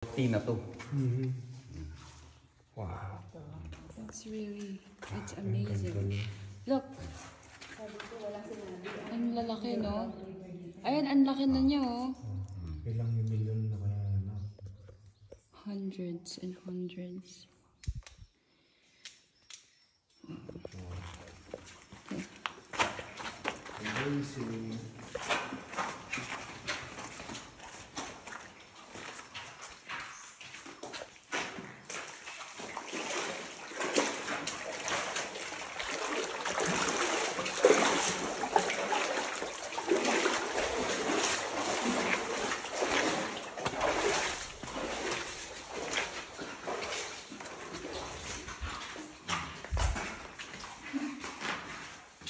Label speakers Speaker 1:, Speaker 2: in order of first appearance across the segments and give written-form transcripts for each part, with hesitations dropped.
Speaker 1: Tina to.
Speaker 2: Wow.
Speaker 3: It's amazing. Look. Ang lalaki, no? Ayan, ang laki na niya, oh.
Speaker 2: Ilang million na kaya na?
Speaker 3: Hundreds and hundreds.
Speaker 2: Amazing.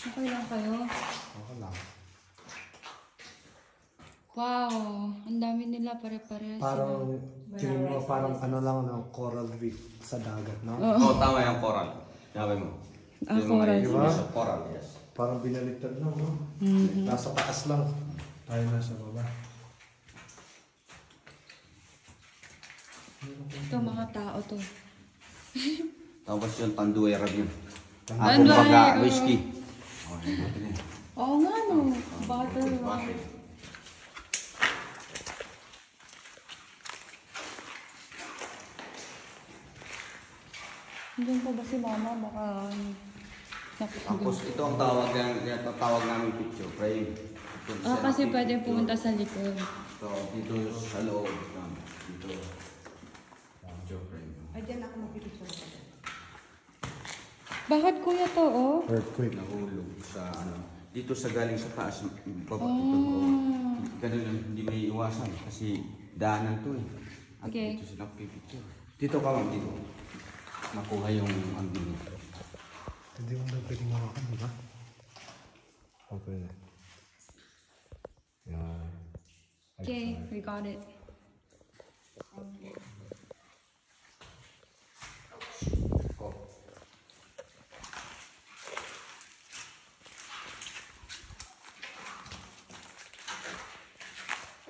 Speaker 3: Okay lang kayo?
Speaker 2: Okay lang.
Speaker 3: Wow! Ang dami nila pare-pares.
Speaker 2: Parang, tingin mo parang ano lang, no, coral reef sa dagat, no?
Speaker 1: Oo, tama yung coral. Sabi mo. Yung mga
Speaker 3: Coral.
Speaker 1: inis sa coral, yes.
Speaker 2: Parang binaliktad lang, no? Nasa taas lang. Tayo nasa baba.
Speaker 3: Ito, mga tao to.
Speaker 1: Tapos yung tanduera yun.
Speaker 3: Tanduera,
Speaker 1: Kumbaga,
Speaker 3: oo.
Speaker 1: whiskey.
Speaker 3: Oo nga, no? Butter. Diyan pa ba si mama? Baka...
Speaker 1: Tapos ito ang tawag namin picture frame.
Speaker 3: kasi pwede pumunta sa likod.
Speaker 1: So, dito sa loob. Dito. Picture frame.
Speaker 4: Ay, dyan ako magpipicture.
Speaker 3: Bakit kuya to, oh?
Speaker 2: Earthquake.
Speaker 1: Nahulog sa ano. Dito sa galing sa taas. Baba. Ganun lang, hindi may iwasan. Kasi daanan to eh. At
Speaker 3: Okay.
Speaker 1: dito sila pipicture. Dito ka lang, dito. Nakuha yung ano.
Speaker 2: Hindi mo na pwedeng mawakan, di ba? Okay na. Yan.
Speaker 3: Okay, we got it.
Speaker 2: Oh.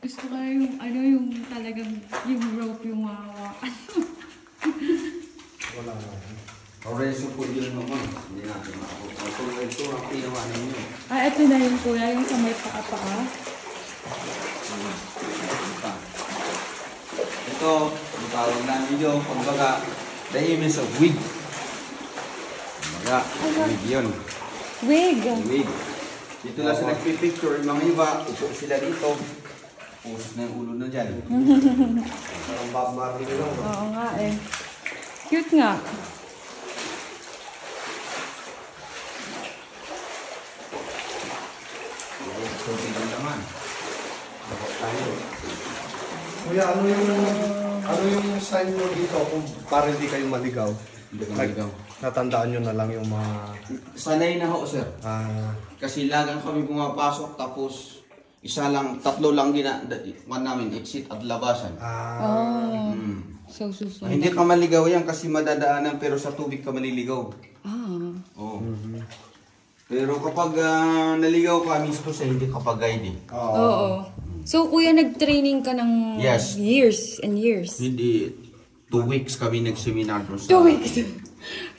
Speaker 3: Gusto ko yung, ano yung talagang, yung rope yung hawakan.
Speaker 2: Wala na.
Speaker 1: Orange po yun naman. Hindi natin makakuha. Ito ang pinawa ninyo.
Speaker 3: Ito na yung kuya, yung sa may paa-paa.
Speaker 1: Ito, ang tawag namin yun, kumbaga, the image of wig. Kumbaga, wig yun.
Speaker 3: Wig!
Speaker 1: Wig. Dito lang sila nagpipicture, yung mga iba, upo sila dito. Pusok na yung ulo na dyan.
Speaker 2: Parang Bob Marley lang.
Speaker 3: Oo nga eh. Cute nga.
Speaker 1: So, tignan naman. Ako tayo.
Speaker 2: Kuya, ano yung sign mo dito kung para hindi kayo maligaw?
Speaker 1: Hindi ka maligaw.
Speaker 2: Natandaan nyo na lang yung mga...
Speaker 1: Sanay na ho, sir. Kasi lagang kami pumapasok, tapos tatlo lang one namin, exit at labasan.
Speaker 3: Oh. So susunod.
Speaker 1: Hindi ka maligaw yan kasi madadaanan pero sa tubig ka maliligaw. Oo. Pero kapag naligaw ka mismo sa hindi ka pa-guide eh.
Speaker 3: Oo. So kuya, nag-training ka ng
Speaker 1: Yes.
Speaker 3: years and years?
Speaker 1: Hindi, 2 weeks kami nag-seminar doon sa...
Speaker 3: 2 weeks.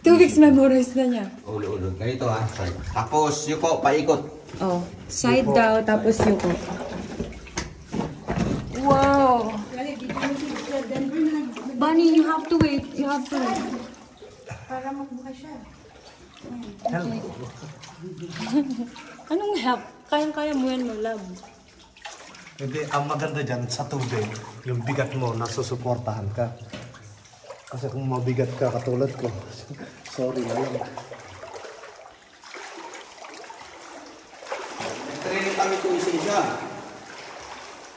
Speaker 3: 2 weeks memorize na niya.
Speaker 1: Ulo-ulo. Ganito side. Tapos yuko, paikot.
Speaker 3: Oh, side daw, tapos yuko. Wow! Bunny, you have to wait. You have to wait.
Speaker 4: Para magbuka siya.
Speaker 3: Anong help? Kayang-kaya mo yan, love.
Speaker 2: Hindi, ang maganda dyan sa tubig, yung bigat mo, nasusuportahan ka. Kasi kung mabigat ka katulad ko, sorry na lang.
Speaker 1: Nag-training kami kung isa-isa.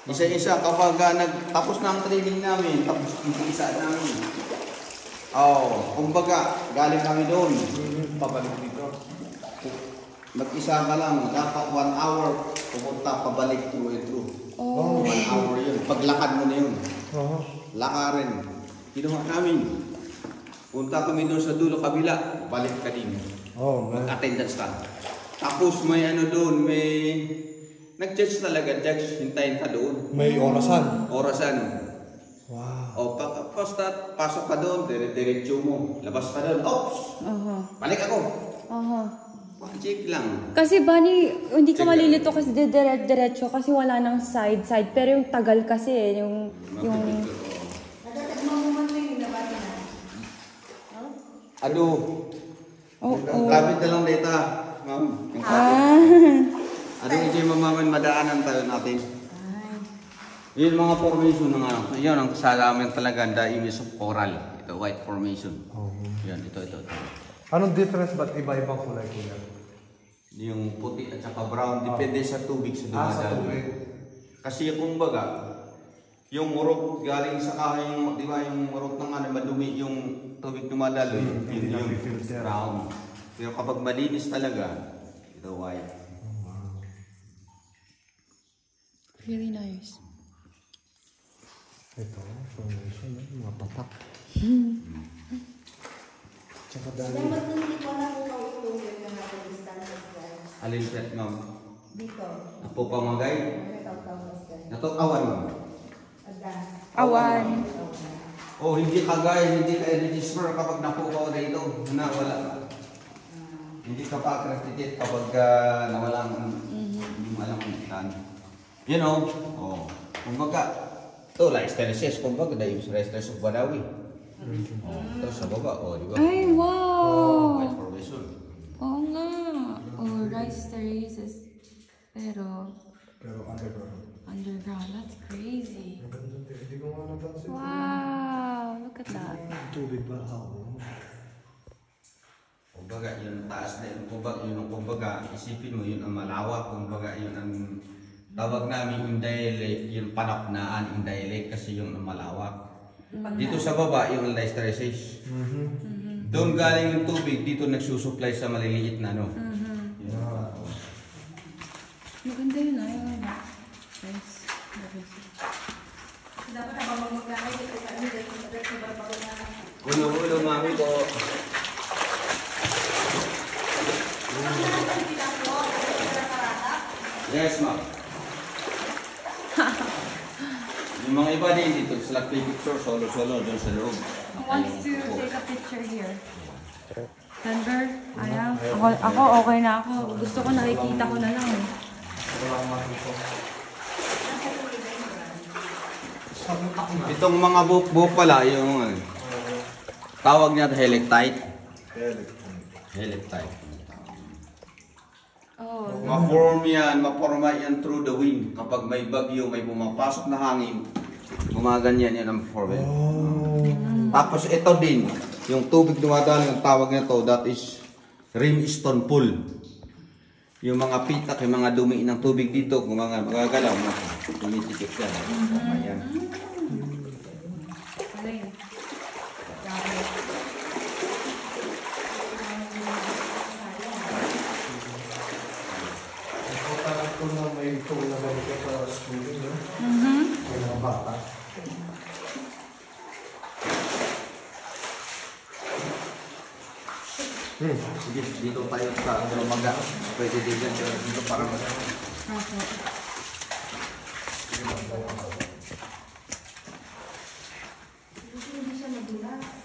Speaker 1: Isa-isa kapag nagtapos na ang training namin, tapos isa namin. Kumbaga, galing kami doon.
Speaker 2: Pabalik dito.
Speaker 1: Mag-isa ka lang, dapat 1 hour, pupunta, pabalik through and through. 1 hour yun. Paglakad mo na yun. Lakarin. Ginawa namin. Punta kami doon sa dulo kabila, balik ka din. Mag-attendance ka. Tapos may doon, may nag-judge talaga, judge, hintayin ka doon.
Speaker 2: May orasan.
Speaker 1: Orasan.
Speaker 2: Wow.
Speaker 1: O basta pasok ka doon, diretso mo. Labas ka doon, oops! Balik ako. Check lang.
Speaker 3: Kasi Bunny, hindi ka
Speaker 1: Check
Speaker 3: malilito kasi diretso kasi wala nang side. Pero yung tagal kasi yung...
Speaker 4: Natatagman mo man yung nabati na.
Speaker 1: Ano?
Speaker 3: Oo.
Speaker 1: Lapit na lang data. Ma'am. Ano hindi mamaman madaanan tayo natin? Yun mga formation ng ano. Yun ang kasalaman talaga, the image of coral. Ito, white formation. Yan, ito.
Speaker 2: Anong difference ba't iba-ibang kulay kuya?
Speaker 1: Yung puti at saka brown, depende sa tubig sa
Speaker 2: Sa
Speaker 1: dumadalo.
Speaker 2: tubig.
Speaker 1: Kasi kumbaga, yung murok galing sa kahoy, di ba yung murok ng ano, madumi yung tubig dumadalo, yun
Speaker 2: Hindi na
Speaker 1: yung
Speaker 2: filter.
Speaker 1: brown. Pero kapag malinis talaga, ito white.
Speaker 3: Really nice.
Speaker 2: Ito, formation, mga patak. Tsaka dahil.
Speaker 4: Dapat nung hindi ko na kung kautuloy na nakadistansya dyan.
Speaker 1: Alin set, ma'am?
Speaker 4: Dito.
Speaker 1: Apo pamagay?
Speaker 4: Nakataw-tawas dyan.
Speaker 1: Natokawan, ma'am.
Speaker 4: Agda.
Speaker 3: Awan.
Speaker 1: Oh, hindi ka guys, hindi ka i-register kapag napukaw dito. Na wala. Hindi ka pa accredited kapag nawala ang alam kung saan. You know, kumbaga, ito, like Steresis, kumbaga, dahil sa Restless of Badawi. Ito sa baba, di ba?
Speaker 3: Ay, wow!
Speaker 1: White formation.
Speaker 3: Oo nga. Rice terraces. Pero underground. That's crazy.
Speaker 2: Hindi ko nga napansin.
Speaker 3: Wow! Look at that.
Speaker 2: Tubig ba ako?
Speaker 1: Kumbaga, yun ang taas na yun. Kumbaga, isipin mo, yun ang malawak. Kumbaga, yun ang tawag namin yung dialect, yung panapnaan, yung dialect kasi yung malawak. Dito sa baba, yung Listersis. Doon galing yung tubig, dito nagsusupply sa maliliit na ano.
Speaker 3: Maganda yun ah. Nice.
Speaker 4: Dapat habang magmagkakay dito sa amin dahil sa barbago na.
Speaker 1: Ulo, mami ko. Yes, ma'am. Yung mga iba din dito, sila picture, solo-solo doon sa loob.
Speaker 3: Who wants to take a picture here? Denver? Ayaw? Ako okay na ako. Gusto ko nakikita ko na lang.
Speaker 1: Itong mga buhok pala, yung tawag niya helictite. Helictite.
Speaker 3: Oh.
Speaker 1: Maporma yan through the wind. Kapag may bagyo, may pumapasok na hangin, gumaganyan yan ang forward. Tapos ito din, yung tubig dumadalo, ang tawag niya to, that is rimstone pool. Yung mga pitak, yung mga dumi ng tubig dito, kung mga magagalaw, tumitikip yan. Ayan.
Speaker 2: Parang ko na may tool na ganito sa school, no? May mga bata.
Speaker 1: Sige, dito tayo sa Lumaga. Pwede din yan. Dito parang...
Speaker 4: Hindi siya madulas.